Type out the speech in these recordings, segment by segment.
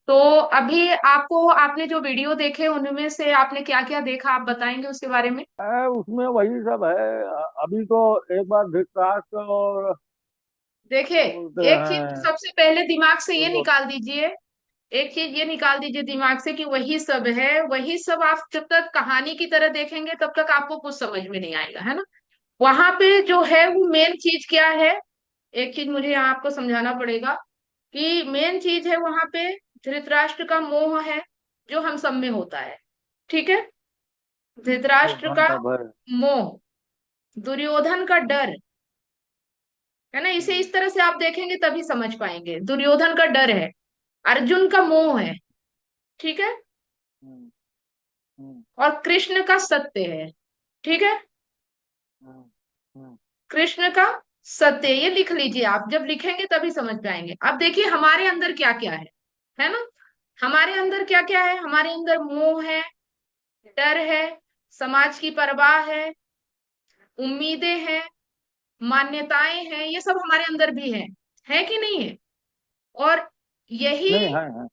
तो अभी आपको, आपने जो वीडियो देखे उनमें से आपने क्या क्या देखा, आप बताएंगे उसके बारे में। उसमें वही सब है। अभी तो एक बार धृतराष्ट्र और देखिए, क्या बोलते एक चीज तो हैं सबसे पहले दिमाग से ये दुर्योधन। निकाल दीजिए, एक चीज ये निकाल दीजिए दिमाग से कि वही सब है, वही सब। आप जब तक कहानी की तरह देखेंगे तब तक आपको कुछ समझ में नहीं आएगा, है ना। वहां पे जो है वो मेन चीज क्या है, एक चीज मुझे यहाँ आपको समझाना पड़ेगा कि मेन चीज है वहां पे धृतराष्ट्र का मोह है, जो हम सब में होता है। ठीक है। वो धृतराष्ट्र धन का का भय। मोह, दुर्योधन का डर, है ना। इसे हम्म, इस तरह से आप देखेंगे तभी समझ पाएंगे। दुर्योधन का डर है, अर्जुन का मोह है, ठीक है, हम्म, हम्म, और कृष्ण का सत्य है। ठीक है। हम्म, हम्म, कृष्ण का सत्य, ये लिख लीजिए आप, जब लिखेंगे तभी समझ पाएंगे। अब देखिए हमारे अंदर क्या क्या है ना। हमारे अंदर क्या क्या है, हमारे अंदर मोह है, डर है, समाज की परवाह उम्मीदें हैं, मान्यताएं हैं, ये सब हमारे अंदर भी है कि नहीं है। और यही नहीं है है।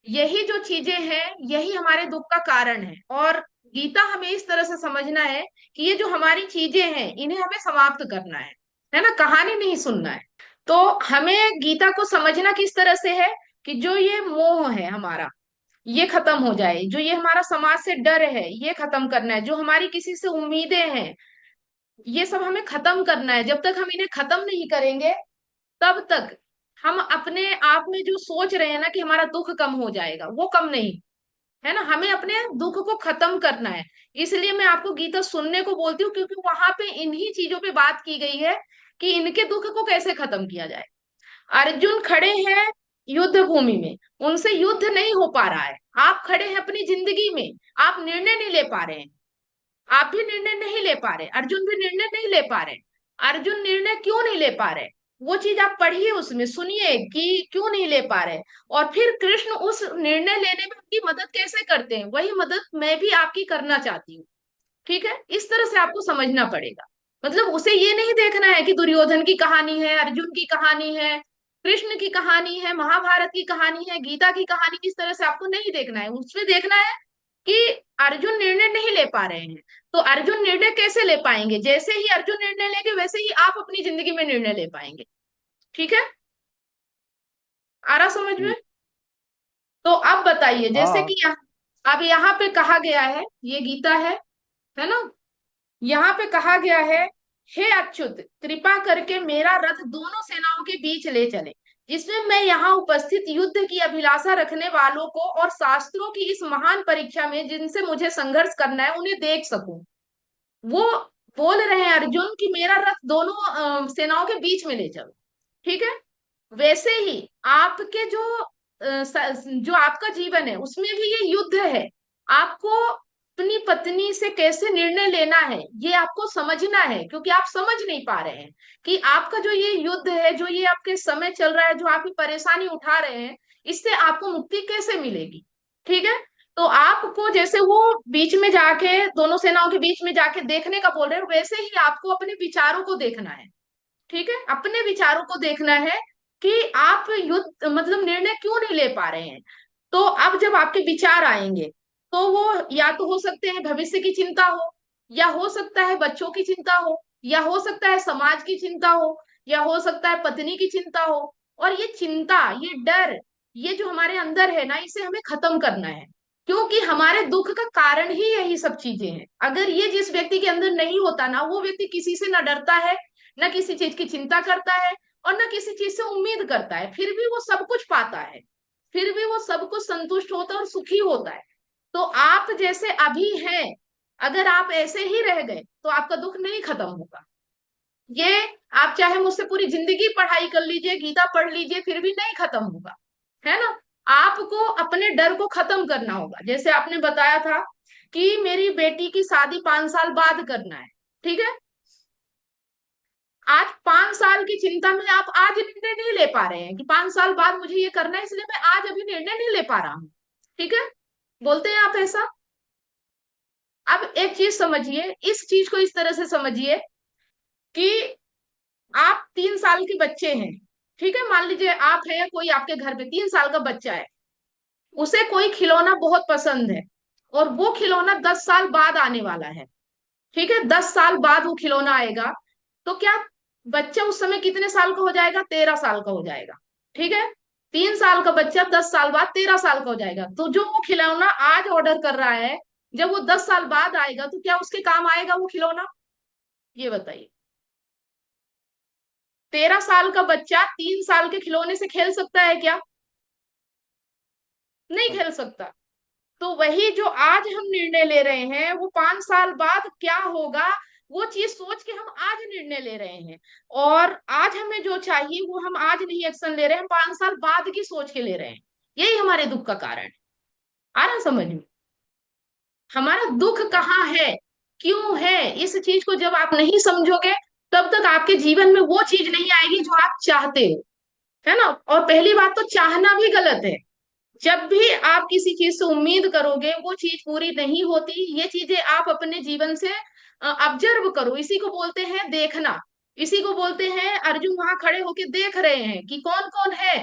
यही जो चीजें हैं, यही हमारे दुख का कारण है। और गीता हमें इस तरह से समझना है कि ये जो हमारी चीजें हैं इन्हें हमें समाप्त करना है ना, कहानी नहीं सुनना है। तो हमें गीता को समझना किस तरह से है कि जो ये मोह है हमारा, ये खत्म हो जाए, जो ये हमारा समाज से डर है ये खत्म करना है, जो हमारी किसी से उम्मीदें हैं ये सब हमें खत्म करना है। जब तक हम इन्हें खत्म नहीं करेंगे तब तक हम अपने आप में जो सोच रहे हैं ना कि हमारा दुख कम हो जाएगा, वो कम नहीं, है ना। हमें अपने दुख को खत्म करना है। इसलिए मैं आपको गीता सुनने को बोलती हूँ, क्योंकि वहां पे इन्हीं चीजों पे बात की गई है कि इनके दुख को कैसे खत्म किया जाए। अर्जुन खड़े हैं युद्ध भूमि में, उनसे युद्ध नहीं हो पा रहा है। आप खड़े हैं अपनी जिंदगी में, आप निर्णय नहीं ले पा रहे हैं। आप भी निर्णय नहीं ले पा रहे, अर्जुन भी निर्णय नहीं ले पा रहे। अर्जुन निर्णय क्यों नहीं ले पा रहे, वो चीज आप पढ़िए, उसमें सुनिए कि क्यों नहीं ले पा रहे। और फिर कृष्ण उस निर्णय लेने में उनकी मदद कैसे करते हैं, वही मदद मैं भी आपकी करना चाहती हूँ। ठीक है, इस तरह से आपको समझना पड़ेगा। मतलब उसे ये नहीं देखना है कि दुर्योधन की कहानी है, अर्जुन की कहानी है, कृष्ण की कहानी है, महाभारत की कहानी है, गीता की कहानी, इस तरह से आपको नहीं देखना है। उसमें देखना है कि अर्जुन निर्णय नहीं ले पा रहे हैं, तो अर्जुन निर्णय कैसे ले पाएंगे। जैसे ही अर्जुन निर्णय लेंगे वैसे ही आप अपनी जिंदगी में निर्णय ले पाएंगे। ठीक है, आ रहा समझ में। ठीक। तो अब बताइए, जैसे हाँ। कि अब यहाँ पे कहा गया है, ये गीता है ना। यहाँ पे कहा गया है, हे अच्युत, कृपा करके मेरा रथ दोनों सेनाओं के बीच ले चले, जिसमें मैं यहाँ उपस्थित युद्ध की अभिलाषा रखने वालों को और शास्त्रों की इस महान परीक्षा में जिनसे मुझे संघर्ष करना है उन्हें देख सकूं। वो बोल रहे हैं अर्जुन कि मेरा रथ दोनों सेनाओं के बीच में ले चलो। ठीक है। वैसे ही आपके जो जो आपका जीवन है उसमें भी ये युद्ध है। आपको अपनी पत्नी से कैसे निर्णय लेना है ये आपको समझना है, क्योंकि आप समझ नहीं पा रहे हैं कि आपका जो ये युद्ध है, जो ये आपके समय चल रहा है, जो आप ये परेशानी उठा रहे हैं, इससे आपको मुक्ति कैसे मिलेगी। ठीक है। तो आपको जैसे वो बीच में जाके, दोनों सेनाओं के बीच में जाके देखने का बोल रहे हैं, वैसे ही आपको अपने विचारों को देखना है। ठीक है, अपने विचारों को देखना है कि आप युद्ध मतलब निर्णय क्यों नहीं ले पा रहे हैं। तो अब जब आपके विचार आएंगे तो वो या तो हो सकते हैं भविष्य की चिंता हो, या हो सकता है बच्चों की चिंता हो, या हो सकता है समाज की चिंता हो, या हो सकता है पत्नी की चिंता हो। और ये चिंता, ये डर, ये जो हमारे अंदर है ना, इसे हमें खत्म करना है, क्योंकि हमारे दुख का कारण ही यही सब चीजें हैं। अगर ये जिस व्यक्ति के अंदर नहीं होता ना, वो व्यक्ति किसी से ना डरता है, ना किसी चीज की चिंता करता है, और ना किसी चीज से उम्मीद करता है, फिर भी वो सब कुछ पाता है, फिर भी वो सब कुछ संतुष्ट होता है और सुखी होता है। तो आप जैसे अभी हैं, अगर आप ऐसे ही रह गए तो आपका दुख नहीं खत्म होगा। ये आप चाहे मुझसे पूरी जिंदगी पढ़ाई कर लीजिए, गीता पढ़ लीजिए, फिर भी नहीं खत्म होगा, है ना। आपको अपने डर को खत्म करना होगा। जैसे आपने बताया था कि मेरी बेटी की शादी 5 साल बाद करना है। ठीक है। आज 5 साल की चिंता में आप आज निर्णय नहीं ले पा रहे हैं कि 5 साल बाद मुझे ये करना है, इसलिए मैं आज अभी निर्णय नहीं ले पा रहा हूं। ठीक है, बोलते हैं आप ऐसा। अब एक चीज समझिए, इस चीज को इस तरह से समझिए कि आप 3 साल के बच्चे हैं। ठीक है, मान लीजिए आप है या कोई आपके घर पे 3 साल का बच्चा है। उसे कोई खिलौना बहुत पसंद है, और वो खिलौना 10 साल बाद आने वाला है। ठीक है, 10 साल बाद वो खिलौना आएगा। तो क्या बच्चा उस समय कितने साल का हो जाएगा? 13 साल का हो जाएगा। ठीक है, 3 साल का बच्चा 10 साल बाद 13 साल का हो जाएगा। तो जो वो खिलौना आज ऑर्डर कर रहा है, जब वो 10 साल बाद आएगा तो क्या उसके काम आएगा वो खिलौना? ये बताइए। 13 साल का बच्चा 3 साल के खिलौने से खेल सकता है क्या? नहीं खेल सकता। तो वही जो आज हम निर्णय ले रहे हैं, वो 5 साल बाद क्या होगा, वो चीज सोच के हम आज निर्णय ले रहे हैं। और आज हमें जो चाहिए वो हम आज नहीं एक्शन ले रहे हैं, हम 5 साल बाद की सोच के ले रहे हैं। यही हमारे दुख का कारण है। आ रहा समझ में? हमारा दुख हाँ। कहाँ है, क्यों है? इस चीज को जब आप नहीं समझोगे, तब तक आपके जीवन में वो चीज नहीं आएगी जो आप चाहते हो। है ना? और पहली बात तो चाहना भी गलत है। जब भी आप किसी चीज से उम्मीद करोगे वो चीज पूरी नहीं होती। ये चीजें आप अपने जीवन से ऑब्जर्व करो। इसी को बोलते हैं देखना। इसी को बोलते हैं, अर्जुन वहां खड़े होके देख रहे हैं कि कौन कौन है।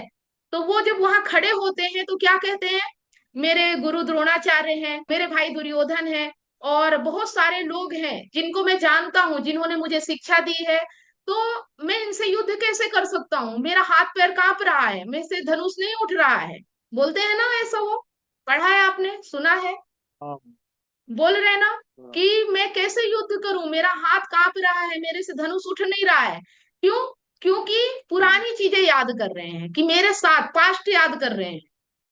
तो वो जब वहां खड़े होते हैं तो क्या कहते हैं? मेरे गुरु द्रोणाचार्य हैं, मेरे भाई दुर्योधन हैं, और बहुत सारे लोग हैं जिनको मैं जानता हूँ, जिन्होंने मुझे शिक्षा दी है। तो मैं इनसे युद्ध कैसे कर सकता हूँ? मेरा हाथ पैर कांप रहा है, मेरे से धनुष नहीं उठ रहा है। बोलते हैं ना ऐसा, वो पढ़ा है, आपने सुना है, हाँ। बोल रहे हैं ना हाँ। कि मैं कैसे युद्ध करूं, मेरा हाथ कांप रहा है, मेरे से धनुष उठ नहीं रहा है। क्यों? क्योंकि हम्म। पुरानी चीजें याद कर रहे हैं, कि मेरे साथ पास्ट याद कर रहे हैं।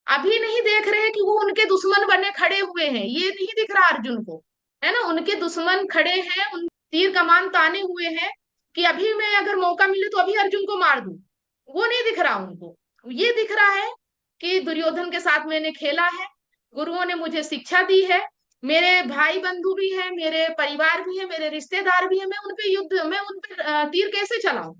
अभी नहीं देख रहे हैं कि वो उनके दुश्मन बने खड़े हुए हैं, ये नहीं दिख रहा अर्जुन को। है ना? उनके दुश्मन खड़े हैं, उन तीर कमान ताने हुए हैं, कि अभी मैं अगर मौका मिले तो अभी अर्जुन को मार दूं। वो नहीं दिख रहा उनको। ये दिख रहा है कि दुर्योधन के साथ मैंने खेला है, गुरुओं ने मुझे शिक्षा दी है, मेरे भाई बंधु भी है, मेरे परिवार भी है, मेरे रिश्तेदार भी है, मैं उन पे तीर कैसे चलाऊं?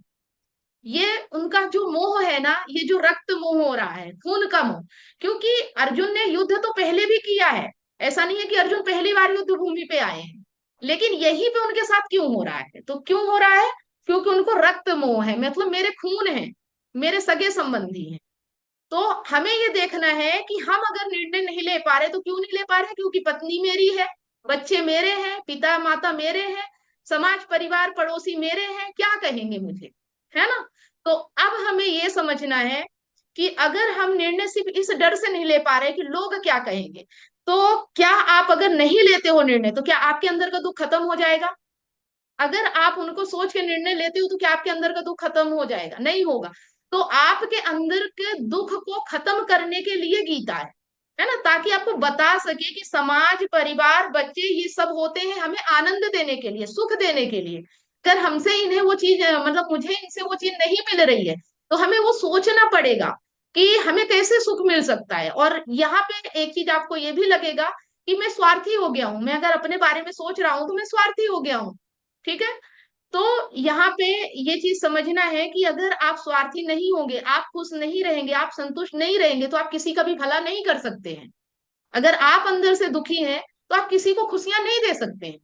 ये उनका जो मोह है ना, ये जो रक्त मोह हो रहा है, खून का मोह। क्योंकि अर्जुन ने युद्ध तो पहले भी किया है। ऐसा नहीं है कि अर्जुन पहली बार युद्ध भूमि पे आए हैं। लेकिन यहीं पे उनके साथ क्यों हो रहा है? तो क्यों हो रहा है? क्योंकि उनको रक्त मोह है, मतलब मेरे खून है, मेरे सगे संबंधी हैं। तो हमें ये देखना है कि हम अगर निर्णय नहीं ले पा रहे तो क्यों नहीं ले पा रहे? क्योंकि पत्नी मेरी है, बच्चे मेरे हैं, पिता माता मेरे हैं, समाज परिवार पड़ोसी मेरे हैं, क्या कहेंगे मुझे? है ना? तो अब हमें ये समझना है कि अगर हम निर्णय सिर्फ इस डर से नहीं ले पा रहे कि लोग क्या कहेंगे, तो क्या आप अगर नहीं लेते हो निर्णय, तो क्या आपके अंदर का दुख खत्म हो जाएगा? अगर आप उनको सोच के निर्णय लेते हो तो क्या आपके अंदर का दुख खत्म हो जाएगा? नहीं होगा। तो आपके अंदर के दुख को खत्म करने के लिए गीता है ना, ताकि आपको बता सके कि समाज परिवार बच्चे ये सब होते हैं हमें आनंद देने के लिए, सुख देने के लिए। अगर हमसे इन्हें वो चीज मतलब मुझे इनसे वो चीज नहीं मिल रही है, तो हमें वो सोचना पड़ेगा कि हमें कैसे सुख मिल सकता है। और यहाँ पे एक चीज आपको ये भी लगेगा कि मैं स्वार्थी हो गया हूं, मैं अगर अपने बारे में सोच रहा हूं तो मैं स्वार्थी हो गया हूँ। ठीक है? तो यहाँ पे ये चीज समझना है कि अगर आप स्वार्थी नहीं होंगे, आप खुश नहीं रहेंगे, आप संतुष्ट नहीं रहेंगे, तो आप किसी का भी भला नहीं कर सकते हैं। अगर आप अंदर से दुखी हैं तो आप किसी को खुशियां नहीं दे सकते हैं।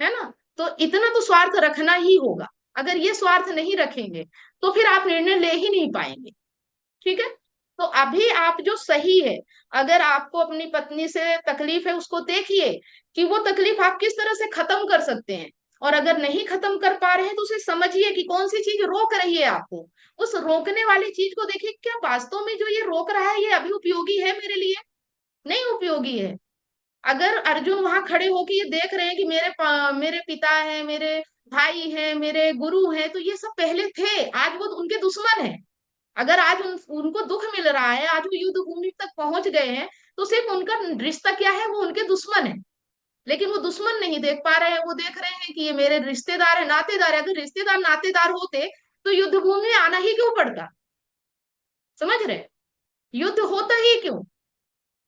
है ना? तो इतना तो स्वार्थ रखना ही होगा। अगर ये स्वार्थ नहीं रखेंगे तो फिर आप निर्णय ले ही नहीं पाएंगे। ठीक है? तो अभी आप जो सही है, अगर आपको अपनी पत्नी से तकलीफ है, उसको देखिए कि वो तकलीफ आप किस तरह से खत्म कर सकते हैं। और अगर नहीं खत्म कर पा रहे हैं तो उसे समझिए कि कौन सी चीज रोक रही है आपको। उस रोकने वाली चीज को देखिए, क्या वास्तव में जो ये रोक रहा है ये अभी उपयोगी है मेरे लिए? नहीं उपयोगी है। अगर अर्जुन वहां खड़े होके ये देख रहे हैं कि मेरे पिता है, मेरे भाई है, मेरे गुरु हैं, तो ये सब पहले थे, आज वो उनके दुश्मन है। अगर आज उनको दुख मिल रहा है, आज वो युद्ध भूमि तक पहुंच गए हैं, तो सिर्फ उनका रिश्ता क्या है, वो उनके दुश्मन है। लेकिन वो दुश्मन नहीं देख पा रहे हैं, वो देख रहे हैं कि ये मेरे रिश्तेदार है, नातेदार है। अगर रिश्तेदार नातेदार होते तो युद्ध भूमि में आना ही क्यों पड़ता? समझ रहे? युद्ध होता ही क्यों?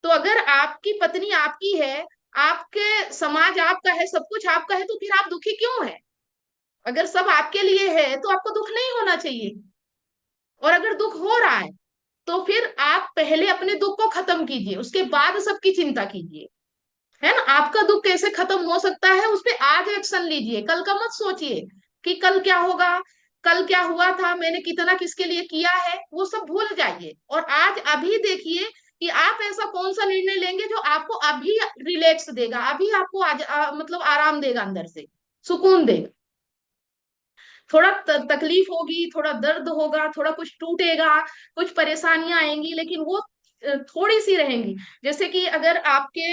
तो अगर आपकी पत्नी आपकी है, आपके समाज आपका है, सब कुछ आपका है, तो फिर आप दुखी क्यों है? अगर सब आपके लिए है तो आपको दुख नहीं होना चाहिए। और अगर दुख हो रहा है तो फिर आप पहले अपने दुख को खत्म कीजिए, उसके बाद सबकी चिंता कीजिए। है ना? आपका दुख कैसे खत्म हो सकता है, उस पे आज एक्शन लीजिए, कल का मत सोचिए कि कल क्या होगा, कल क्या हुआ था, मैंने कितना किसके लिए किया है, वो सब भूल जाइए। और आज अभी देखिए कि आप ऐसा कौन सा निर्णय लेंगे जो आपको अभी रिलैक्स देगा, अभी आपको मतलब आराम देगा, अंदर से सुकून देगा। थोड़ा तकलीफ होगी, थोड़ा दर्द होगा, थोड़ा कुछ टूटेगा, कुछ परेशानियां आएंगी, लेकिन वो थोड़ी सी रहेंगी। जैसे कि अगर आपके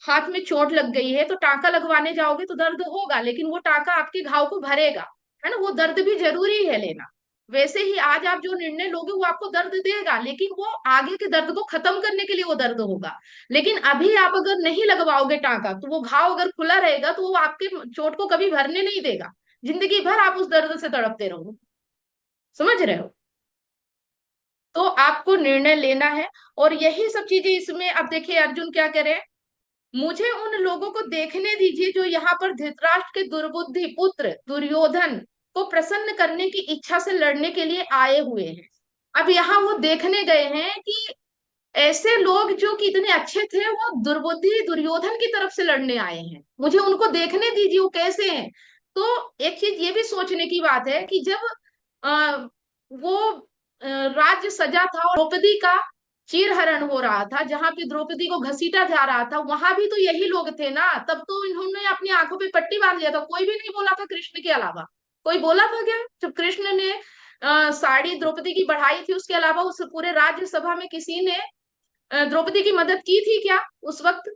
हाथ में चोट लग गई है तो टांका लगवाने जाओगे तो दर्द होगा, लेकिन वो टांका आपके घाव को भरेगा, है ना, वो दर्द भी जरूरी है लेना। वैसे ही आज आप जो निर्णय लोगे वो आपको दर्द देगा, लेकिन वो आगे के दर्द को खत्म करने के लिए वो दर्द होगा। लेकिन अभी आप अगर नहीं लगवाओगे टांका, तो वो घाव अगर खुला रहेगा तो वो आपके चोट को कभी भरने नहीं देगा। जिंदगी भर आप उस दर्द से तड़पते रहोगे। समझ रहे हो? तो आपको निर्णय लेना है। और यही सब चीजें इसमें, अब देखिए अर्जुन क्या करे, मुझे उन लोगों को देखने दीजिए जो यहाँ पर धृतराष्ट्र के दुर्बुद्धि पुत्र दुर्योधन को प्रसन्न करने की इच्छा से लड़ने के लिए आए हुए हैं। अब यहाँ वो देखने गए हैं कि ऐसे लोग जो कि इतने अच्छे थे वो दुर्बुद्धि दुर्योधन की तरफ से लड़ने आए हैं, मुझे उनको देखने दीजिए वो कैसे हैं। तो एक चीज ये भी सोचने की बात है कि जब आ, वो राज्य सजा था और द्रौपदी का चीरहरण हो रहा था, जहां पे द्रौपदी को घसीटा जा रहा था, वहां भी तो यही लोग थे ना। तब तो इन्होंने अपनी आंखों पे पट्टी बांध लिया था, कोई भी नहीं बोला था कृष्ण के अलावा। कोई बोला था क्या जब कृष्ण ने साड़ी द्रौपदी की बढ़ाई थी, उसके अलावा उस पूरे राज्यसभा में किसी ने द्रौपदी की मदद की थी क्या उस वक्त?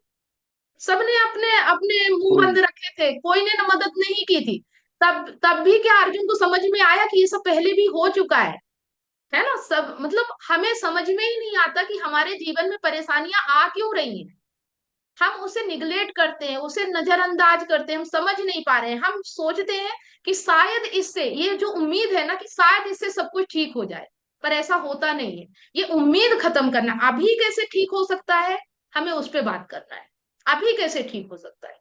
सबने अपने अपने मुंह कोई बंद रखे थे, कोई ने न मदद नहीं की थी। तब भी क्या अर्जुन को समझ में आया कि ये सब पहले भी हो चुका है ना? सब मतलब हमें समझ में ही नहीं आता कि हमारे जीवन में परेशानियां आ क्यों रही हैं। हम उसे निगलेक्ट करते हैं, उसे नजरअंदाज करते हैं, हम समझ नहीं पा रहे हैं। हम सोचते हैं कि शायद इससे, ये जो उम्मीद है ना कि शायद इससे सब कुछ ठीक हो जाए, पर ऐसा होता नहीं है। ये उम्मीद खत्म करना, अभी कैसे ठीक हो सकता है, हमें उस पर बात करना है। अभी कैसे ठीक हो सकता है?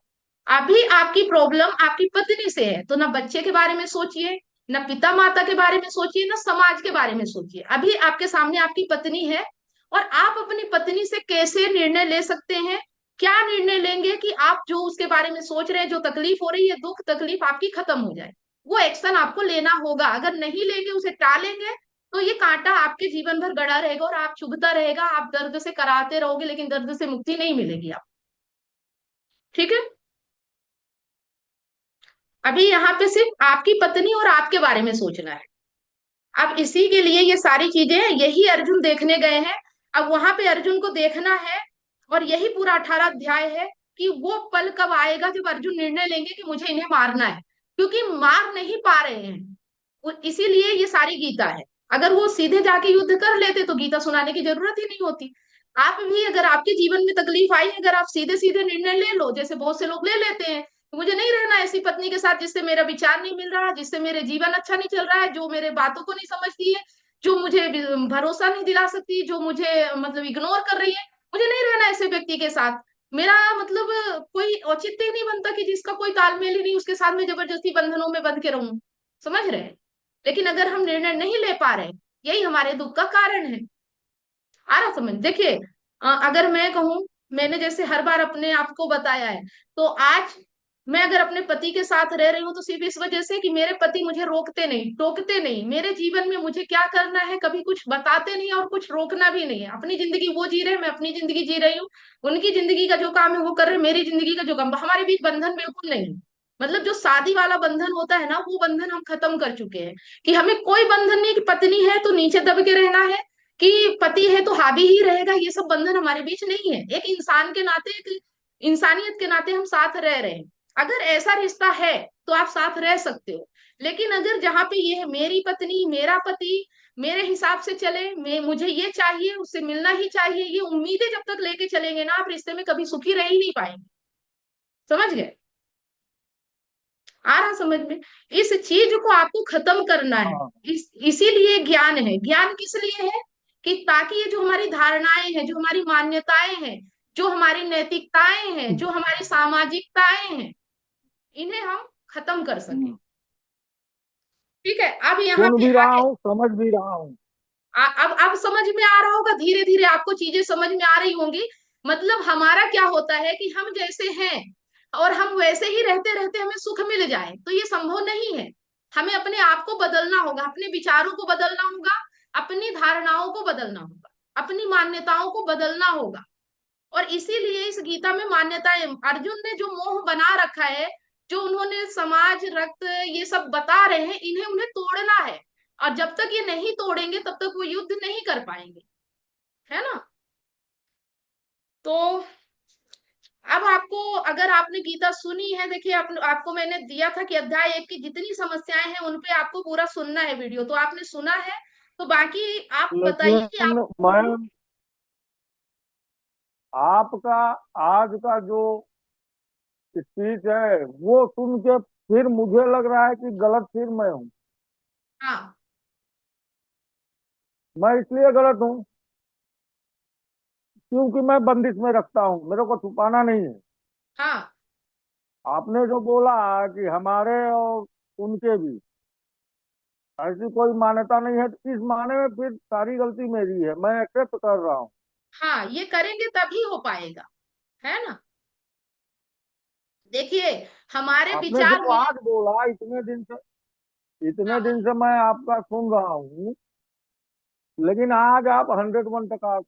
अभी आपकी प्रॉब्लम आपकी पत्नी से है, तो ना बच्चे के बारे में सोचिए, ना पिता माता के बारे में सोचिए, ना समाज के बारे में सोचिए। अभी आपके सामने आपकी पत्नी है, और आप अपनी पत्नी से कैसे निर्णय ले सकते हैं, क्या निर्णय लेंगे कि आप जो उसके बारे में सोच रहे हैं, जो तकलीफ हो रही है, दुख तकलीफ आपकी खत्म हो जाए। वो एक्शन आपको लेना होगा। अगर नहीं लेंगे, उसे टालेंगे, तो ये कांटा आपके जीवन भर गड़ा रहेगा और आप चुभता रहेगा, आप दर्द से कराते रहोगे, लेकिन दर्द से मुक्ति नहीं मिलेगी आप। ठीक है? अभी यहाँ पे सिर्फ आपकी पत्नी और आपके बारे में सोचना है। अब इसी के लिए ये सारी चीजें हैं, यही अर्जुन देखने गए हैं। अब वहां पे अर्जुन को देखना है, और यही पूरा 18 अध्याय है कि वो पल कब आएगा जब अर्जुन निर्णय लेंगे कि मुझे इन्हें मारना है, क्योंकि मार नहीं पा रहे हैं। इसीलिए ये सारी गीता है। अगर वो सीधे जाके युद्ध कर लेते तो गीता सुनाने की जरूरत ही नहीं होती। आप भी अगर आपके जीवन में तकलीफ आई, अगर आप सीधे सीधे निर्णय ले लो, जैसे बहुत से लोग ले लेते हैं, तो मुझे नहीं रहना ऐसी पत्नी के साथ जिससे मेरा विचार नहीं मिल रहा, जिससे मेरे जीवन अच्छा नहीं चल रहा है, जो मेरे बातों को नहीं समझती है, जो मुझे भरोसा नहीं दिला सकती, जो मुझे मतलब इग्नोर कर रही है, मुझे नहीं रहना ऐसे व्यक्ति के साथ। मेरा मतलब कोई औचित्य ही नहीं बनता कि जिसका कोई तालमेल ही नहीं, उसके साथ में जबरदस्ती बंधनों में बंध के रहूं। समझ रहे हैं? लेकिन अगर हम निर्णय नहीं ले पा रहे, यही हमारे दुख का कारण है। आ रहा समझ? देखिए, अगर मैं कहूं, मैंने जैसे हर बार अपने आप को बताया है, तो आज मैं अगर अपने पति के साथ रह रही हूँ तो सिर्फ इस वजह से कि मेरे पति मुझे रोकते नहीं टोकते नहीं, मेरे जीवन में मुझे क्या करना है कभी कुछ बताते नहीं, और कुछ रोकना भी नहीं है। अपनी जिंदगी वो जी रहे, मैं अपनी जिंदगी जी रही हूँ। उनकी जिंदगी का जो काम है वो कर रहे, मेरी जिंदगी का जो काम, हमारे बीच बंधन बिल्कुल नहीं है। मतलब जो शादी वाला बंधन होता है ना, वो बंधन हम खत्म कर चुके हैं। कि हमें कोई बंधन नहीं कि पत्नी है तो नीचे दब के रहना है, कि पति है तो हावी ही रहेगा, ये सब बंधन हमारे बीच नहीं है। एक इंसान के नाते, एक इंसानियत के नाते हम साथ रह रहे हैं। अगर ऐसा रिश्ता है तो आप साथ रह सकते हो। लेकिन अगर जहाँ पे ये है, मेरी पत्नी मेरा पति मेरे हिसाब से चले, मैं मुझे ये चाहिए, उससे मिलना ही चाहिए, ये उम्मीदें जब तक लेके चलेंगे ना, आप रिश्ते में कभी सुखी रह ही नहीं पाएंगे। समझ गए? आ रहा समझ में? इस चीज को आपको खत्म करना है। हाँ। इसीलिए ज्ञान है। ज्ञान किस लिए है? कि ताकि ये जो हमारी धारणाएं हैं, जो हमारी मान्यताएं हैं, जो हमारी नैतिकताएं हैं, जो हमारी सामाजिकताएं हैं, इन्हें हम खत्म कर सके। हम्म, ठीक है? अब यहाँ सुन पे भी रहा आगे, हूँ, समझ भी रहा हूँ। अब समझ में आ रहा होगा, धीरे धीरे आपको चीजें समझ में आ रही होंगी। मतलब हमारा क्या होता है कि हम जैसे हैं और हम वैसे ही रहते रहते हमें सुख मिल जाए, तो ये संभव नहीं है। हमें अपने आप को बदलना होगा, अपने विचारों को बदलना होगा, अपनी धारणाओं को बदलना होगा। अपनी मान्यताओं को बदलना होगा। और इसीलिए इस गीता में मान्यताएं, अर्जुन ने जो मोह बना रखा है, जो उन्होंने समाज, रक्त, ये सब बता रहे हैं, इन्हें उन्हें तोड़ना है। और जब तक ये नहीं तोड़ेंगे तब तक वो युद्ध नहीं कर पाएंगे, है ना। तो अब आपको, अगर आपने गीता सुनी है, देखिए आपको मैंने दिया था कि अध्याय 1 की जितनी समस्याएं हैं उन पे आपको पूरा सुनना है वीडियो, तो आपने सुना है। तो बाकी आप बताइए कि लेकिन आप। मैं आपका आज का जो स्पीच है वो सुन के फिर मुझे लग रहा है कि गलत फिर मैं हूँ। हाँ। मैं इसलिए गलत हूँ क्योंकि मैं बंदिश में रखता हूँ, मेरे को छुपाना नहीं है। हाँ। आपने जो बोला कि हमारे और उनके भी ऐसी कोई मान्यता नहीं है, तो इस माने में फिर सारी गलती मेरी है, मैं एक्सेप्ट कर रहा हूँ। हाँ, ये करेंगे तभी हो पाएगा, है ना। देखिए, हमारे आपने विचार जो में। आज बोला, इतने हाँ। दिन से मैं आपका सुन रहा हूँ, लेकिन आज आप 101%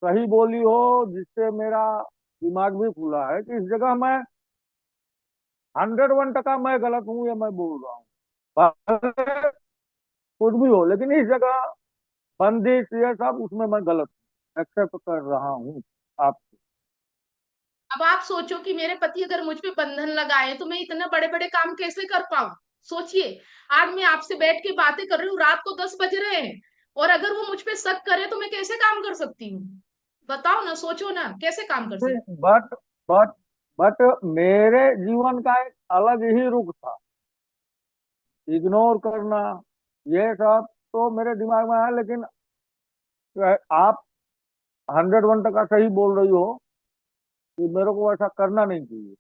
सही बोली हो, जिससे मेरा दिमाग भी खुला है कि इस जगह मैं 101% मैं गलत हूँ, ये मैं बोल रहा हूँ। भले कुछ भी हो, लेकिन इस जगह बंदिश ये सब उसमें मैं गलत हूँ, एक्सेप्ट कर रहा हूँ आप। अब आप सोचो कि मेरे पति अगर मुझ पे बंधन लगाए तो मैं इतना बड़े बड़े काम कैसे कर पाऊं। सोचिए, आज मैं आपसे बैठ के बातें कर रही हूँ, रात को 10 बज रहे हैं, और अगर वो मुझ पे शक करे तो मैं कैसे काम कर सकती हूँ। बताओ ना, सोचो ना, कैसे काम कर सकती। बट बट बट मेरे जीवन का एक अलग ही रुख था, इग्नोर करना ये सब तो मेरे दिमाग में है, लेकिन आप 101% सही बोल रही हो कि मेरे को ऐसा करना नहीं चाहिए,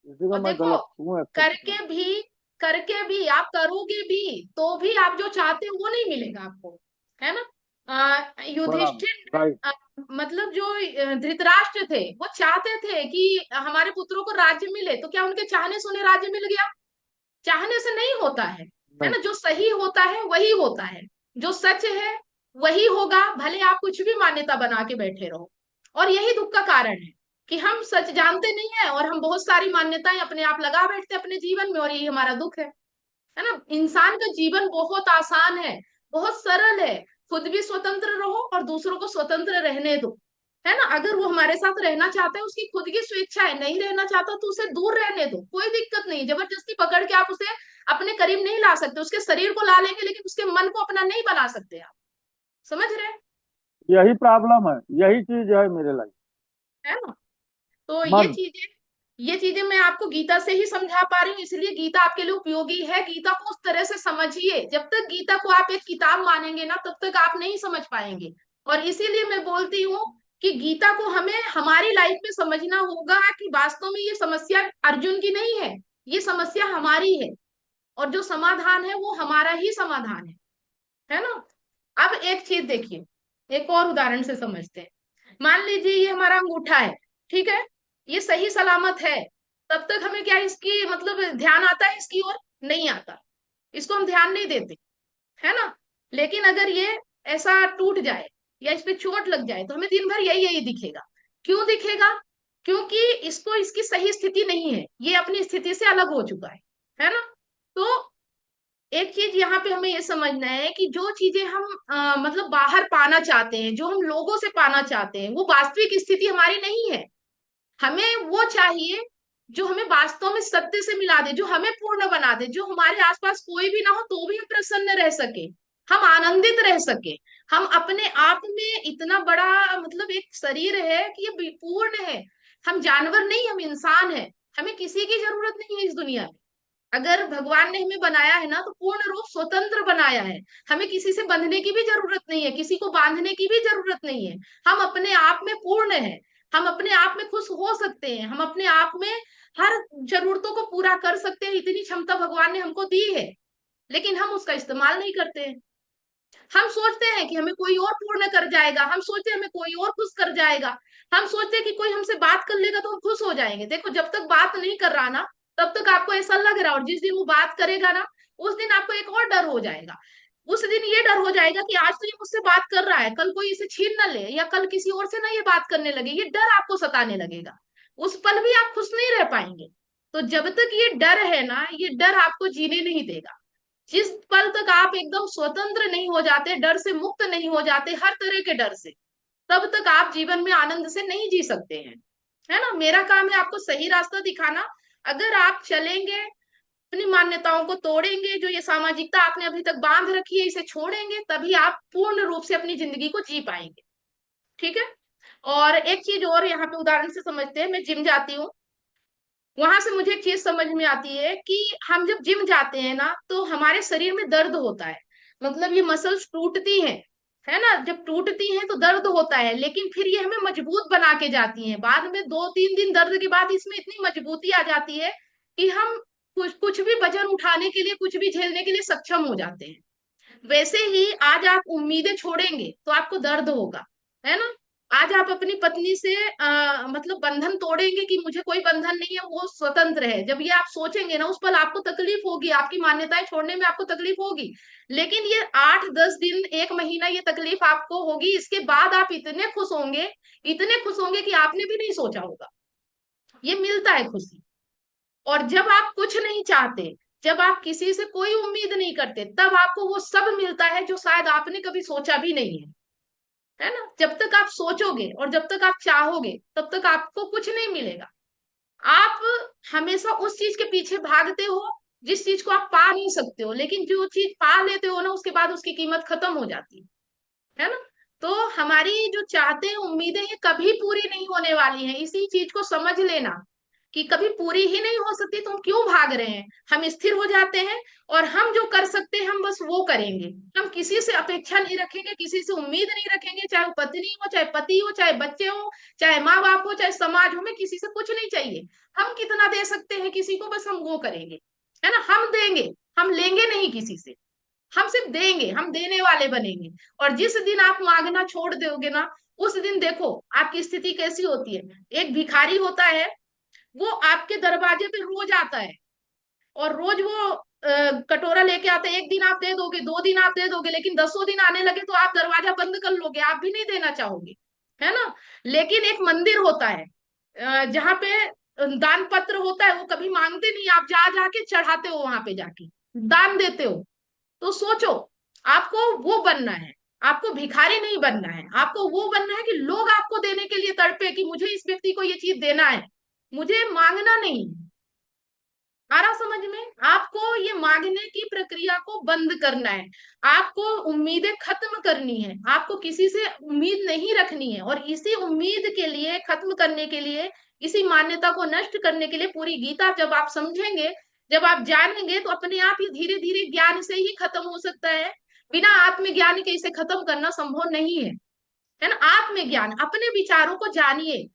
इसी का और मैं देखो, गलत हूँ, एक्सेप्ट कर। करके भी करके भी आप करोगे भी तो भी आप जो चाहते हो वो नहीं मिलेगा आपको, है ना। बराबर। युधिष्ठिर, राइट। मतलब जो धृतराष्ट्र थे, वो चाहते थे कि हमारे पुत्रों को राज्य मिले, तो क्या उनके चाहने सुने राज्य मिल गया। चाहने से नहीं होता है नहीं। ना। जो सही होता है वही होता है, जो सच है वही होगा, भले आप कुछ भी मान्यता बना के बैठे रहो। और यही दुख का कारण है कि हम सच जानते नहीं है, और हम बहुत सारी मान्यताएं अपने आप लगा बैठते हैं अपने जीवन में, और यही हमारा दुख है ना। इंसान का जीवन बहुत आसान है, बहुत सरल है। खुद भी स्वतंत्र रहो और दूसरों को स्वतंत्र रहने दो, है ना। अगर वो हमारे साथ रहना चाहता है, उसकी खुद की स्वेच्छा है, नहीं रहना चाहता तो उसे दूर रहने दो, कोई दिक्कत नहीं। जबरदस्ती पकड़ के आप उसे अपने करीब नहीं ला सकते। उसके शरीर को ला लेंगे लेकिन उसके मन को अपना नहीं बना सकते आप। समझ रहे हैं, यही प्रॉब्लम है, यही चीज है मेरे लाइफ। है ना। तो मन। ये चीजें मैं आपको गीता से ही समझा पा रही हूँ, इसलिए गीता आपके लिए उपयोगी है। गीता को उस तरह से समझिए, जब तक गीता को आप एक किताब मानेंगे ना तब तक आप नहीं समझ पाएंगे। और इसीलिए मैं बोलती हूँ कि गीता को हमें हमारी लाइफ में समझना होगा कि वास्तव में ये समस्या अर्जुन की नहीं है, ये समस्या हमारी है, और जो समाधान है वो हमारा ही समाधान है ना। अब एक चीज देखिए, एक और उदाहरण से समझते हैं। मान लीजिए ये हमारा अंगूठा है, ठीक है, ये सही सलामत है, तब तक हमें क्या इसकी मतलब ध्यान आता है इसकी ओर, नहीं आता, इसको हम ध्यान नहीं देते, है ना। लेकिन अगर ये ऐसा टूट जाए या इस पे चोट लग जाए तो हमें दिन भर यही यही दिखेगा। क्यों दिखेगा? क्योंकि इसको इसकी सही स्थिति नहीं है, ये अपनी स्थिति से अलग हो चुका है ना। तो एक चीज यहाँ पे हमें ये समझना है कि जो चीजें हम मतलब बाहर पाना चाहते हैं, जो हम लोगों से पाना चाहते हैं, वो वास्तविक स्थिति हमारी नहीं है। हमें वो चाहिए जो हमें वास्तव में सत्य से मिला दे, जो हमें पूर्ण बना दे, जो हमारे आसपास कोई भी ना हो तो भी हम प्रसन्न रह सके, हम आनंदित रह सके। हम अपने आप में इतना बड़ा मतलब एक शरीर है कि ये पूर्ण है। हम जानवर नहीं, हम इंसान है। हमें किसी की जरूरत नहीं है इस दुनिया में। अगर भगवान ने हमें बनाया है ना तो पूर्ण रूप स्वतंत्र बनाया है। हमें किसी से बंधने की भी जरूरत नहीं है, किसी को बांधने की भी जरूरत नहीं है। हम अपने आप में पूर्ण है। हम अपने आप में खुश हो सकते हैं, हम अपने आप में हर जरूरतों को पूरा कर सकते हैं, इतनी क्षमता भगवान ने हमको दी है। लेकिन हम उसका इस्तेमाल नहीं करते हैं। हम सोचते हैं कि हमें कोई और पूर्ण कर जाएगा, हम सोचते हैं हमें कोई और खुश कर जाएगा, हम सोचते हैं कि कोई हमसे बात कर लेगा तो हम खुश हो जाएंगे। देखो, जब तक बात नहीं कर रहा ना तब तक आपको ऐसा लग रहा है, और जिस दिन वो बात करेगा ना उस दिन आपको एक और डर हो जाएगा। उस दिन ये डर हो जाएगा कि आज तो ये मुझसे बात कर रहा है, कल कोई इसे छीन न ले या कल किसी और से ना ये बात करने लगे, ये डर आपको सताने लगेगा। उस पल भी आप खुश नहीं रह पाएंगे। तो जब तक ये डर है ना, ये डर आपको जीने नहीं देगा। जिस पल तक आप एकदम स्वतंत्र नहीं हो जाते, डर से मुक्त नहीं हो जाते, हर तरह के डर से, तब तक आप जीवन में आनंद से नहीं जी सकते हैं। है ना, मेरा काम है आपको सही रास्ता दिखाना। अगर आप चलेंगे, अपनी मान्यताओं को तोड़ेंगे, जो ये सामाजिकता आपने अभी तक बांध रखी है इसे छोड़ेंगे, तभी आप पूर्ण रूप से अपनी जिंदगी को जी पाएंगे। ठीक है। और एक चीज और यहाँ पे उदाहरण से समझते हैं, मैं जिम जाती हूँ, वहां से मुझे एक चीज समझ में आती है कि हम जब जिम जाते हैं ना तो हमारे शरीर में दर्द होता है, मतलब ये मसल्स टूटती हैं, है ना, जब टूटती हैं तो दर्द होता है, लेकिन फिर ये हमें मजबूत बना के जाती हैं। बाद में 2-3 दिन दर्द के बाद इसमें इतनी मजबूती आ जाती है कि हम कुछ कुछ भी वजन उठाने के लिए, कुछ भी झेलने के लिए सक्षम हो जाते हैं। वैसे ही आज आप उम्मीदें छोड़ेंगे तो आपको दर्द होगा, है ना। आज आप अपनी पत्नी से मतलब बंधन तोड़ेंगे कि मुझे कोई बंधन नहीं है, वो स्वतंत्र है, जब ये आप सोचेंगे ना, उस पल आपको तकलीफ होगी, आपकी मान्यताएं छोड़ने में आपको तकलीफ होगी। लेकिन ये 8-10 दिन, 1 महीना ये तकलीफ आपको होगी, इसके बाद आप इतने खुश होंगे, इतने खुश होंगे कि आपने भी नहीं सोचा होगा। ये मिलता है खुशी। और जब आप कुछ नहीं चाहते, जब आप किसी से कोई उम्मीद नहीं करते, तब आपको वो सब मिलता है जो शायद आपने कभी सोचा भी नहीं है। है ना, जब तक आप सोचोगे और जब तक आप चाहोगे, तब तक आपको कुछ नहीं मिलेगा। आप हमेशा उस चीज के पीछे भागते हो जिस चीज को आप पा नहीं सकते हो, लेकिन जो चीज पा लेते हो ना, उसके बाद उसकी कीमत खत्म हो जाती है ना। तो हमारी जो चाहते हैं उम्मीदें, ये कभी पूरी नहीं होने वाली हैं, इसी चीज को समझ लेना कि कभी पूरी ही नहीं हो सकती, तो हम क्यों भाग रहे हैं। हम स्थिर हो जाते हैं और हम जो कर सकते हैं हम बस वो करेंगे। हम किसी से अपेक्षा नहीं रखेंगे, किसी से उम्मीद नहीं रखेंगे, चाहे वो पत्नी हो, चाहे पति हो, चाहे बच्चे हो, चाहे माँ बाप हो, चाहे समाज हो, हमें किसी से कुछ नहीं चाहिए। हम कितना दे सकते हैं किसी को, बस हम वो करेंगे। है ना, हम देंगे, हम लेंगे नहीं किसी से, हम सिर्फ देंगे, हम देने वाले बनेंगे। और जिस दिन आप मांगना छोड़ दोगे ना, उस दिन देखो आपकी स्थिति कैसी होती है। एक भिखारी होता है, वो आपके दरवाजे पे रोज आता है, और रोज वो कटोरा लेके आता है। एक दिन आप दे दोगे, 2 दिन आप दे दोगे, लेकिन 10वें दिन आने लगे तो आप दरवाजा बंद कर लोगे, आप भी नहीं देना चाहोगे। है ना। लेकिन एक मंदिर होता है, जहाँ पे दान पत्र होता है, वो कभी मांगते नहीं, आप जा जाके चढ़ाते हो, वहां पे जाके दान देते हो। तो सोचो, आपको वो बनना है, आपको भिखारी नहीं बनना है, आपको वो बनना है कि लोग आपको देने के लिए तड़पे कि मुझे इस व्यक्ति को ये चीज देना है, मुझे मांगना नहीं। आ रहा समझ में, आपको ये मांगने की प्रक्रिया को बंद करना है। आपको उम्मीदें खत्म करनी है, आपको किसी से उम्मीद नहीं रखनी है। और इसी उम्मीद के लिए, खत्म करने के लिए, इसी मान्यता को नष्ट करने के लिए पूरी गीता जब आप समझेंगे, जब आप जानेंगे, तो अपने आप ही धीरे धीरे ज्ञान से ही खत्म हो सकता है। बिना आत्मज्ञान के इसे खत्म करना संभव नहीं है। है ना, आत्मज्ञान, अपने विचारों को जानिए।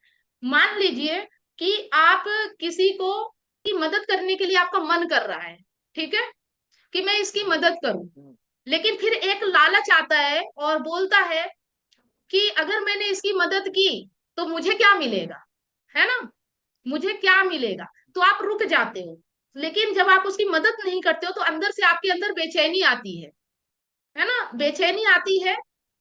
मान लीजिए कि आप किसी को की मदद करने के लिए आपका मन कर रहा है, ठीक है, कि मैं इसकी मदद करूं। हम्म, लेकिन फिर एक लालच आता है और बोलता है कि अगर मैंने इसकी मदद की तो मुझे क्या मिलेगा, है ना, मुझे क्या मिलेगा। तो आप रुक जाते हो। लेकिन जब आप उसकी मदद नहीं करते हो तो अंदर से आपके अंदर बेचैनी आती है ना, बेचैनी आती है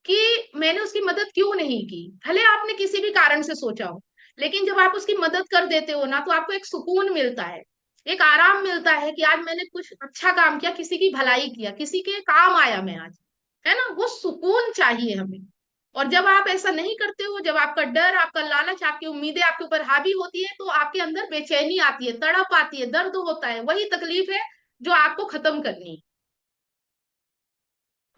कि मैंने उसकी मदद क्यों नहीं की, भले आपने किसी भी कारण से सोचा हो। लेकिन जब आप उसकी मदद कर देते हो ना, तो आपको एक सुकून मिलता है, एक आराम मिलता है कि आज मैंने कुछ अच्छा काम किया, किसी की भलाई किया, किसी के काम आया मैं आज। है ना, वो सुकून चाहिए हमें। और जब आप ऐसा नहीं करते हो, जब आपका डर, आपका लालच, आपकी उम्मीदें आपके ऊपर हावी होती है, तो आपके अंदर बेचैनी आती है, तड़प आती है, दर्द होता है, वही तकलीफ है जो आपको खत्म करनी है।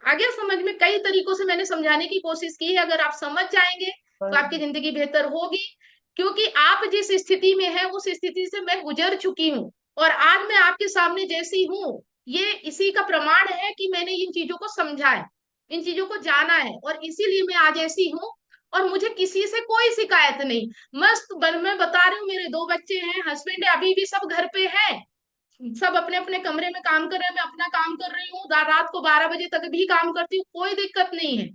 आगे समझ में, कई तरीकों से मैंने समझाने की कोशिश की है, अगर आप समझ जाएंगे तो आपकी जिंदगी बेहतर होगी। क्योंकि आप जिस स्थिति में है, उस स्थिति से मैं गुजर चुकी हूँ, और आज मैं आपके सामने जैसी हूँ, ये इसी का प्रमाण है कि मैंने इन चीजों को समझा है, इन चीजों को जाना है, और इसीलिए मैं आज ऐसी हूँ। और मुझे किसी से कोई शिकायत नहीं। मस्त मैं बता रही हूँ, मेरे 2 बच्चे हैं, हस्बैंड है, अभी भी सब घर पे है, सब अपने अपने कमरे में काम कर रहे हैं, मैं अपना काम कर रही हूँ, रात को 12 बजे तक भी काम करती हूँ, कोई दिक्कत नहीं है।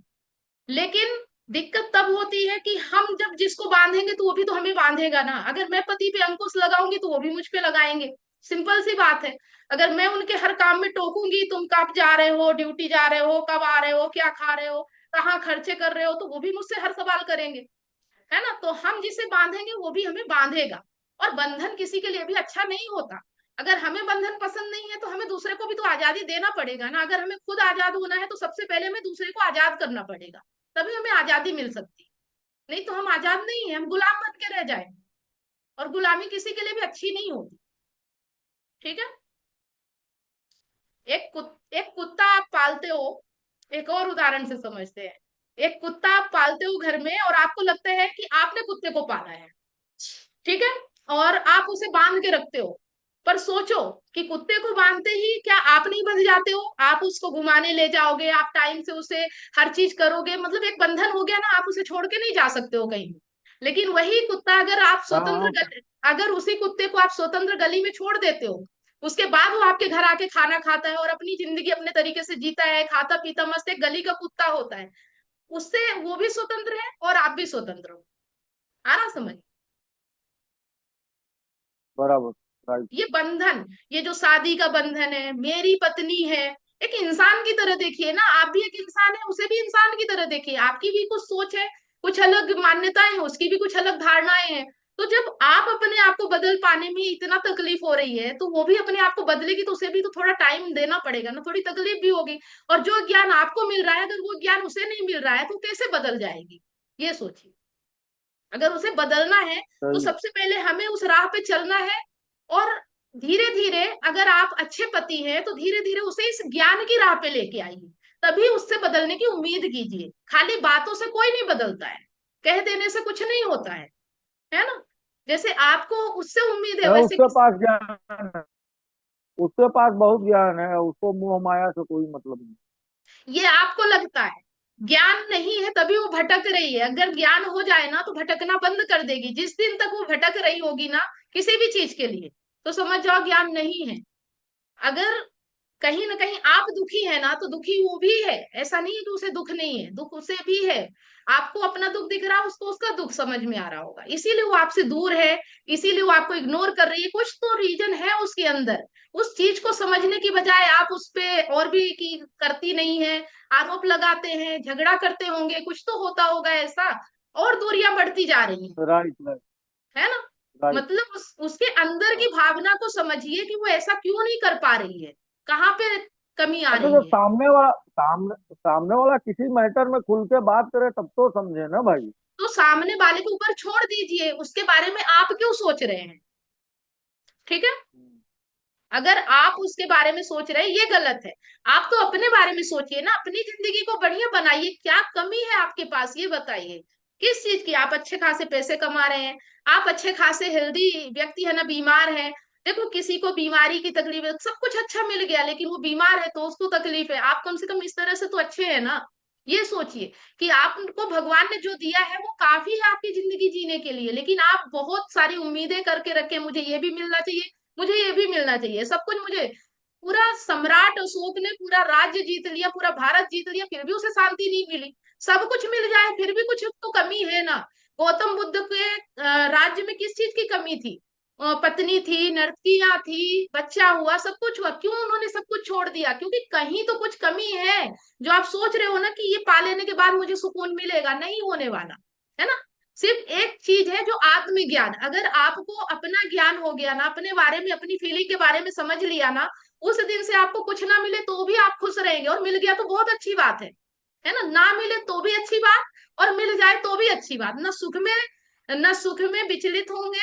लेकिन दिक्कत तब होती है कि हम जब जिसको बांधेंगे तो वो भी तो हमें बांधेगा ना। अगर मैं पति पे अंकुश लगाऊंगी तो वो भी मुझ पे लगाएंगे। सिंपल सी बात है। अगर मैं उनके हर काम में टोकूंगी, तुम कब जा रहे हो, ड्यूटी जा रहे हो, कब आ रहे हो, क्या खा रहे हो, कहाँ खर्चे कर रहे हो, तो वो भी मुझसे हर सवाल करेंगे, है ना। तो हम जिसे बांधेंगे वो भी हमें बांधेगा। और बंधन किसी के लिए भी अच्छा नहीं होता। अगर हमें बंधन पसंद नहीं है तो हमें दूसरे को भी तो आजादी देना पड़ेगा ना। अगर हमें खुद आजाद होना है तो सबसे पहले हमें दूसरे को आजाद करना पड़ेगा, तभी हमें आजादी मिल सकती है। नहीं तो हम आजाद नहीं है, हम गुलाम बन के रह जाए। और गुलामी किसी के लिए भी अच्छी नहीं होती। ठीक है। एक कुत्ता आप पालते हो, एक और उदाहरण से समझते हैं। एक कुत्ता आप पालते हो घर में, और आपको लगता है कि आपने कुत्ते को पाला है, ठीक है, और आप उसे बांध के रखते हो। पर सोचो कि कुत्ते को बांधते ही क्या आप नहीं बंध जाते हो? आप उसको घुमाने ले जाओगे, आप टाइम से उसे हर चीज करोगे, मतलब एक बंधन हो गया ना, आप उसे छोड़ के नहीं जा सकते हो कहीं भी। लेकिन वही कुत्ता अगर आप हाँ हाँ, अगर उसी कुत्ते को आप स्वतंत्र गली में छोड़ देते हो, उसके बाद वो आपके घर आके खाना खाता है और अपनी जिंदगी अपने तरीके से जीता है, खाता पीता मस्त एक गली का कुत्ता होता है, उससे वो भी स्वतंत्र है और आप भी स्वतंत्र हो। आ रहा समझ? बराबर। राइट। ये बंधन, ये जो शादी का बंधन है, मेरी पत्नी है, एक इंसान की तरह देखिए ना, आप भी एक इंसान है, उसे भी इंसान की तरह देखिए। आपकी भी कुछ सोच है, कुछ अलग मान्यताएं हैं, उसकी भी कुछ अलग धारणाएं हैं। तो जब आप अपने आप को बदल पाने में इतना तकलीफ हो रही है, तो वो भी अपने आप को बदलेगी, तो उसे भी तो थोड़ा टाइम देना पड़ेगा ना, थोड़ी तकलीफ भी होगी। और जो ज्ञान आपको मिल रहा है, अगर वो ज्ञान उसे नहीं मिल रहा है, तो कैसे बदल जाएगी? ये सोचिए। अगर उसे बदलना है तो सही है। सबसे पहले हमें उस राह पे चलना है। और धीरे धीरे, अगर आप अच्छे पति हैं तो धीरे धीरे उसे इस ज्ञान की राह पे लेके आइए। तभी उससे बदलने की उम्मीद कीजिए। खाली बातों से कोई नहीं बदलता है, कह देने से कुछ नहीं होता है ना। जैसे आपको उससे उम्मीद है, वैसे उसके किसी, पास ज्ञान है, उसके पास बहुत ज्ञान है, उसको मोह माया से कोई मतलब नहीं। ये आपको लगता है। ज्ञान नहीं है तभी वो भटक रही है। अगर ज्ञान हो जाए ना तो भटकना बंद कर देगी। जिस दिन तक वो भटक रही होगी ना किसी भी चीज के लिए, तो समझ जाओ ज्ञान नहीं है। अगर कहीं ना कहीं आप दुखी है ना, तो दुखी वो भी है। ऐसा नहीं है कि उसे दुख नहीं है, दुख उसे भी है। आपको अपना दुख दिख रहा है, उसको उसका दुख समझ में आ रहा होगा, इसीलिए वो आपसे दूर है, इसीलिए वो आपको इग्नोर कर रही है। कुछ तो रीजन है उसके अंदर। उस चीज को समझने की बजाय आप उस पे और भी की करती नहीं है, आरोप लगाते हैं, झगड़ा करते होंगे, कुछ तो होता होगा ऐसा, और दूरियां बढ़ती जा रही हैं, राइट राइट। है ना। राइट। मतलब उसके अंदर की भावना को समझिए कि वो ऐसा क्यों नहीं कर पा रही है, कहाँ पे कमी आ अब देखो, रही है। सामने वाला किसी मैटर में खुल के बात करे तब तो समझे ना भाई। तो सामने वाले को ऊपर छोड़ दीजिए, उसके बारे में आप क्यों सोच रहे हैं? ठीक है। अगर आप उसके बारे में सोच रहे हैं ये गलत है। आप तो अपने बारे में सोचिए ना, अपनी जिंदगी को बढ़िया बनाइए। क्या कमी है आपके पास ये बताइए। किस चीज की? आप अच्छे खासे पैसे कमा रहे हैं, आप अच्छे खासे हेल्दी व्यक्ति है ना, बीमार है। देखो किसी को बीमारी की तकलीफ है, सब कुछ अच्छा मिल गया लेकिन वो बीमार है तो उसको तकलीफ है। आप कम से कम इस तरह से तो अच्छे हैं ना। ये सोचिए कि आपको भगवान ने जो दिया है वो काफी है आपकी जिंदगी जीने के लिए, लेकिन आप बहुत सारी उम्मीदें करके रखे, मुझे ये भी मिलना चाहिए, मुझे ये भी मिलना चाहिए, सब कुछ मुझे। पूरा सम्राट अशोक ने पूरा राज्य जीत लिया, पूरा भारत जीत लिया, फिर भी उसे शांति नहीं मिली। सब कुछ मिल जाए फिर भी कुछ तो कमी है ना। गौतम बुद्ध के राज्य में किस चीज की कमी थी? पत्नी थी, नर्तकियां थी, बच्चा हुआ, सब कुछ हुआ, क्यों उन्होंने सब कुछ छोड़ दिया? क्योंकि कहीं तो कुछ कमी है। जो आप सोच रहे हो ना कि ये पा लेने के बाद मुझे सुकून मिलेगा, नहीं होने वाला, है ना। सिर्फ एक चीज है जो आत्मज्ञान। अगर आपको अपना ज्ञान हो गया ना, अपने बारे में अपनी फीलिंग के बारे में समझ लिया ना, उस दिन से आपको कुछ ना मिले तो भी आप खुश रहेंगे, और मिल गया तो बहुत अच्छी बात है ना मिले तो भी अच्छी बात, और मिल जाए तो भी अच्छी बात। न सुख में विचलित होंगे,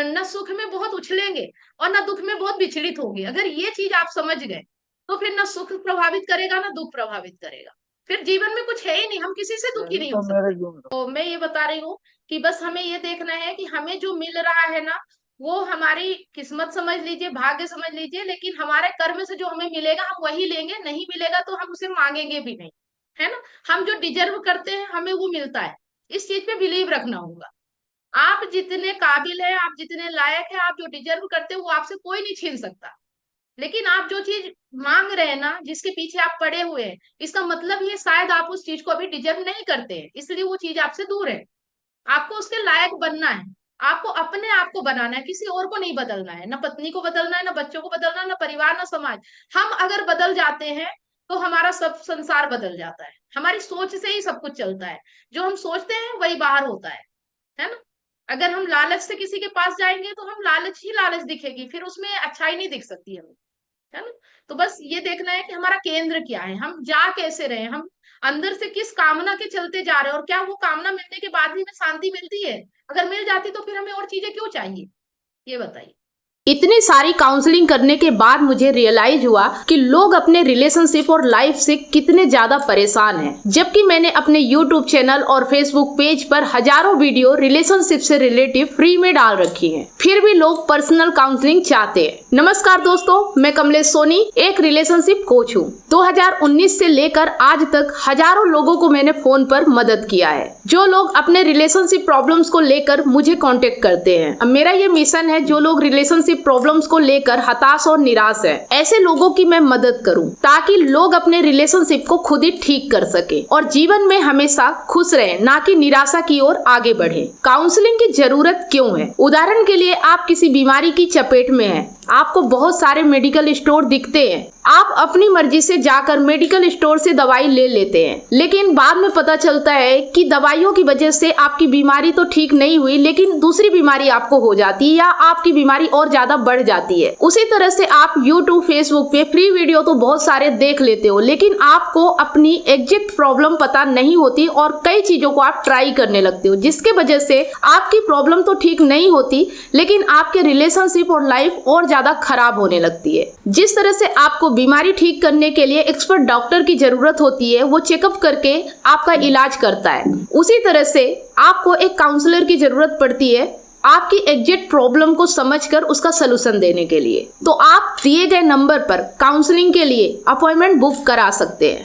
न सुख में बहुत उछलेंगे, और न दुख में बहुत विचलित होंगे। अगर ये चीज आप समझ गए तो फिर ना सुख प्रभावित करेगा ना दुख प्रभावित करेगा। फिर जीवन में कुछ है ही नहीं, हम किसी से दुखी यही नहीं हो तो मेरे सकते। जीवन का। तो मैं ये बता रही हूँ कि बस हमें ये देखना है कि हमें जो मिल रहा है ना, वो हमारी किस्मत समझ लीजिए, भाग्य समझ लीजिए, लेकिन हमारे कर्म से जो हमें मिलेगा हम वही लेंगे, नहीं मिलेगा तो हम उसे मांगेंगे भी नहीं, है ना। हम जो डिजर्व करते हैं हमें वो मिलता है। इस चीज पे बिलीव रखना होगा। आप जितने काबिल है, आप जितने लायक है, आप जो डिजर्व करते हो वो आपसे कोई नहीं छीन सकता। लेकिन आप जो चीज मांग रहे हैं ना, जिसके पीछे आप पड़े हुए हैं, इसका मतलब ये शायद आप उस चीज को अभी डिजर्व नहीं करते हैं, इसलिए वो चीज आपसे दूर है। आपको उसके लायक बनना है। आपको अपने आप को बनाना है, किसी और को नहीं बदलना है, ना पत्नी को बदलना है, ना बच्चों को बदलना है, ना परिवार, ना समाज। हम अगर बदल जाते हैं तो हमारा सब संसार बदल जाता है। हमारी सोच से ही सब कुछ चलता है, जो हम सोचते हैं वही बाहर होता है ना। अगर हम लालच से किसी के पास जाएंगे तो हम लालच ही लालच दिखेगी, फिर उसमें अच्छाई नहीं दिख सकती हमें, है ना। तो बस ये देखना है कि हमारा केंद्र क्या है, हम जा कैसे रहे हैं, हम अंदर से किस कामना के चलते जा रहे हैं, और क्या वो कामना मिलने के बाद भी हमें शांति मिलती है? अगर मिल जाती तो फिर हमें और चीजें क्यों चाहिए, ये बताइए। इतनी सारी काउंसलिंग करने के बाद मुझे रियलाइज हुआ कि लोग अपने रिलेशनशिप और लाइफ से कितने ज्यादा परेशान हैं। जबकि मैंने अपने यूट्यूब चैनल और फेसबुक पेज पर हजारों वीडियो रिलेशनशिप से रिलेटिव फ्री में डाल रखी हैं, फिर भी लोग पर्सनल काउंसलिंग चाहते हैं। नमस्कार दोस्तों, मैं कमलेश सोनी एक रिलेशनशिप कोच हूँ। 2019 से लेकर आज तक हजारों लोगों को मैंने फोन पर मदद किया है, जो लोग अपने रिलेशनशिप प्रॉब्लम्स को लेकर मुझे कांटेक्ट करते हैं। अब मेरा ये मिशन है, जो लोग रिलेशनशिप प्रॉब्लम्स को लेकर हताश और निराश है, ऐसे लोगों की मैं मदद करूं, ताकि लोग अपने रिलेशनशिप को खुद ही ठीक कर सके और जीवन में हमेशा खुश रहे, ना कि निराशा की ओर आगे बढ़े। काउंसलिंग की जरूरत क्यों है? उदाहरण के लिए, आप किसी बीमारी की चपेट में हैं, आपको बहुत सारे मेडिकल स्टोर दिखते हैं, आप अपनी मर्जी से जाकर मेडिकल स्टोर से दवाई ले लेते हैं, लेकिन बाद में पता चलता है कि दवाइयों की वजह से आपकी बीमारी तो ठीक नहीं हुई, लेकिन दूसरी बीमारी आपको हो जाती है या आपकी बीमारी और ज्यादा बढ़ जाती है। उसी तरह से आप यूट्यूब फेसबुक पे फ्री वीडियो तो बहुत सारे देख लेते हो, लेकिन आपको अपनी एग्जैक्ट प्रॉब्लम पता नहीं होती और कई चीजों को आप ट्राई करने लगते हो, जिसके वजह से आपकी प्रॉब्लम तो ठीक नहीं होती, लेकिन आपके रिलेशनशिप और लाइफ और ज्यादा खराब होने लगती है। जिस तरह से आपको बीमारी ठीक करने के लिए एक्सपर्ट डॉक्टर की जरूरत होती है, वो चेकअप करके आपका इलाज करता है, उसी तरह से आपको एक काउंसलर की जरूरत पड़ती है आपकी एग्जैक्ट प्रॉब्लम को समझकर उसका सलूशन देने के लिए। तो आप दिए गए नंबर पर काउंसलिंग के लिए अपॉइंटमेंट बुक करा सकते हैं।